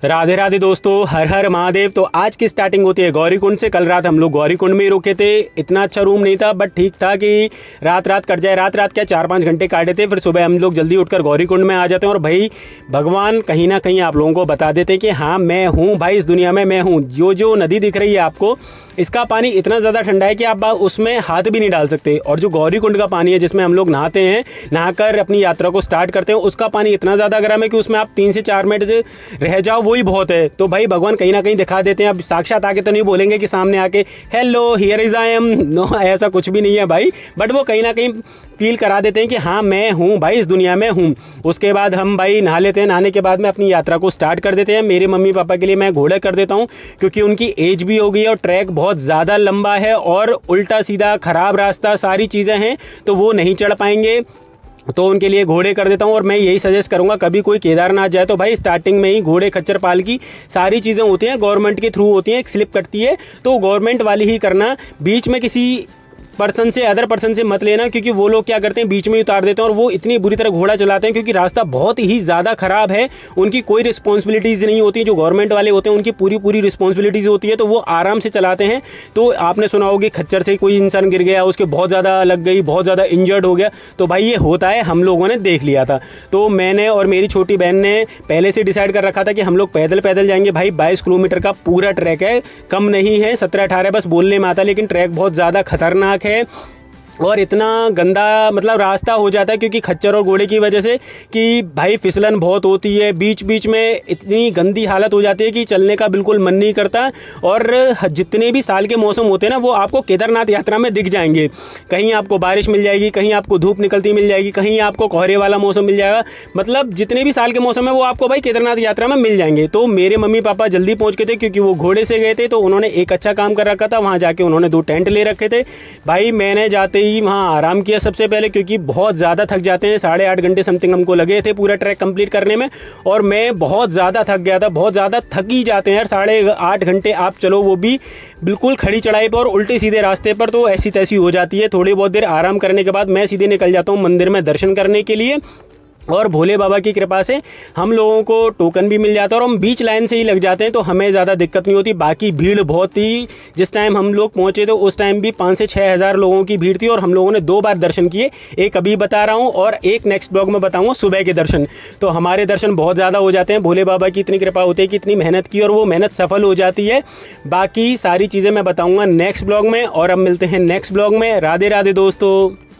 राधे राधे दोस्तों, हर हर महादेव। तो आज की स्टार्टिंग होती है गौरीकुंड से। कल रात हम लोग गौरीकुंड में ही रुके थे। इतना अच्छा रूम नहीं था, बट ठीक था कि रात कट जाए। रात क्या 4-5 घंटे काटे थे। फिर सुबह हम लोग जल्दी उठकर गौरीकुंड में आ जाते हैं। और भाई भगवान कहीं ना कहीं आप लोगों को बता देते हैं कि हाँ मैं हूँ भाई, इस दुनिया में मैं हूँ। जो नदी दिख रही है आपको, इसका पानी इतना ज़्यादा ठंडा है कि आप उसमें हाथ भी नहीं डाल सकते। और जो गौरीकुंड का पानी है जिसमें हम लोग नहाते हैं, नहाकर अपनी यात्रा को स्टार्ट करते हैं, उसका पानी इतना ज़्यादा गर्म है कि उसमें आप 3 से 4 मिनट रह जाओ वही बहुत है। तो भाई भगवान कहीं ना कहीं दिखा देते हैं। अब साक्षात आके तो नहीं बोलेंगे कि सामने आके hello here is I am, no, ऐसा कुछ भी नहीं है भाई। बट वो कहीं ना कहीं फील करा देते हैं कि हाँ मैं हूँ भाई, इस दुनिया में हूँ। उसके बाद हम भाई नहा लेते हैं। नहाने के बाद में अपनी यात्रा को स्टार्ट कर देते हैं। मेरे मम्मी पापा के लिए मैं घोड़े कर देता हूँ, क्योंकि उनकी एज भी हो गई है और ट्रैक बहुत ज़्यादा लंबा है और उल्टा सीधा ख़राब रास्ता सारी चीज़ें हैं, तो वो नहीं चढ़ पाएंगे। तो उनके लिए घोड़े कर देता हूँ। और मैं यही सजेस्ट करूँगा, कभी कोई केदारनाथ जाए तो भाई स्टार्टिंग में ही घोड़े खच्चर पाल की सारी चीज़ें होती हैं, गवर्नमेंट के थ्रू होती हैं, एक स्लिप कटती है तो गवर्नमेंट वाली ही करना। बीच में किसी अदर पर्सन से मत लेना, क्योंकि वो लोग क्या करते हैं बीच में ही उतार देते हैं और वो इतनी बुरी तरह घोड़ा चलाते हैं, क्योंकि रास्ता बहुत ही ज़्यादा ख़राब है। उनकी कोई रिस्पॉन्सिबिलिटीज़ नहीं होती। जो गवर्नमेंट वाले होते हैं उनकी पूरी रिस्पॉन्सिबिलिटीज़ होती है, तो वो आराम से चलाते हैं। तो आपने सुना होगा खच्चर से कोई इंसान गिर गया, उसके बहुत ज़्यादा लग गई, बहुत ज़्यादा इंजर्ड हो गया। तो भाई ये होता है, हम लोगों ने देख लिया था। तो मैंने और मेरी छोटी बहन ने पहले से डिसाइड कर रखा था कि हम लोग पैदल जाएंगे। भाई 22 किलोमीटर का पूरा ट्रैक है, कम नहीं है, 17-18 बस बोलने में आता, लेकिन ट्रैक बहुत ज़्यादा खतरनाक है। और इतना गंदा मतलब रास्ता हो जाता है क्योंकि खच्चर और घोड़े की वजह से कि भाई फिसलन बहुत होती है। बीच में इतनी गंदी हालत हो जाती है कि चलने का बिल्कुल मन नहीं करता। और जितने भी साल के मौसम होते हैं ना, वो आपको केदारनाथ यात्रा में दिख जाएंगे। कहीं आपको बारिश मिल जाएगी, कहीं आपको धूप निकलती मिल जाएगी, कहीं आपको कोहरे वाला मौसम मिल जाएगा। मतलब जितने भी साल के मौसम है वो आपको भाई केदारनाथ यात्रा में मिल जाएंगे। तो मेरे मम्मी पापा जल्दी पहुँच गए थे, क्योंकि वो घोड़े से गए थे, तो उन्होंने एक अच्छा काम कर रखा था। वहाँ जाके उन्होंने 2 टेंट ले रखे थे। भाई मैंने जाते ही वहाँ आराम किया सबसे पहले, क्योंकि बहुत ज़्यादा थक जाते हैं। 8.5 घंटे समथिंग हमको लगे थे पूरा ट्रैक कंप्लीट करने में। और मैं बहुत ज़्यादा थक गया था, बहुत ज़्यादा थक ही जाते हैं यार। 8.5 घंटे आप चलो, वो भी बिल्कुल खड़ी चढ़ाई पर और उल्टे सीधे रास्ते पर, तो ऐसी तैसी हो जाती है। थोड़ी बहुत देर आराम करने के बाद मैं सीधे निकल जाता हूँ मंदिर में दर्शन करने के लिए। और भोले बाबा की कृपा से हम लोगों को टोकन भी मिल जाता है और हम बीच लाइन से ही लग जाते हैं, तो हमें ज़्यादा दिक्कत नहीं होती। बाकी भीड़ बहुत थी। जिस टाइम हम लोग पहुँचे तो उस टाइम भी 5 से 6 हज़ार लोगों की भीड़ थी। और हम लोगों ने 2 बार दर्शन किए, एक अभी बता रहा हूँ और एक नेक्स्ट ब्लॉग में बताऊँगा सुबह के दर्शन। तो हमारे दर्शन बहुत ज़्यादा हो जाते हैं। भोले बाबा की इतनी कृपा होती है कि इतनी मेहनत की और वो मेहनत सफल हो जाती है। बाकी सारी चीज़ें मैं बताऊँगा नेक्स्ट ब्लॉग में। और अब मिलते हैं नेक्स्ट ब्लॉग में। राधे राधे दोस्तों।